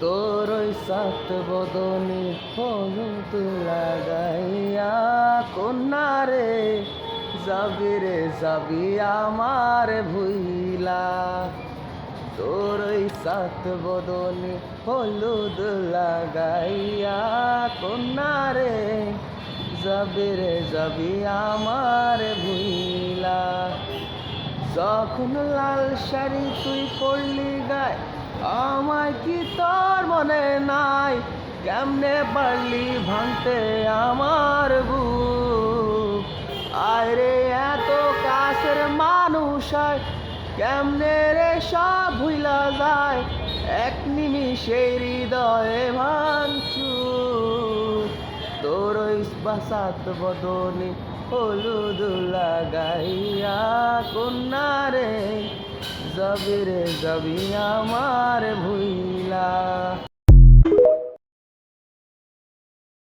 তোর ওই সাত বদনে হলুদ লাগাইয়া কন্যা রে যাবি আমার ভুইলা। তোর ওই সাত বদনে হলুদ লাগাইয়া কন্যা রে যাবি আমার ভুইলা। যখন লাল শাড়ি তুই পরলি গায় আমায় কি তোর মনে নাই? কেমনে পারলি ভাঙতে আমার বুক? আয় রে এত কাছের মানুষ আয় কেমনে রে সব ভুইলা যায়? এক নিমিষে হৃদয়ে ভাঙচুর। তোর ওই বাসাত বদনে হলুদ লাগাইয়া কন্যা রে যাবি আমার ভুই।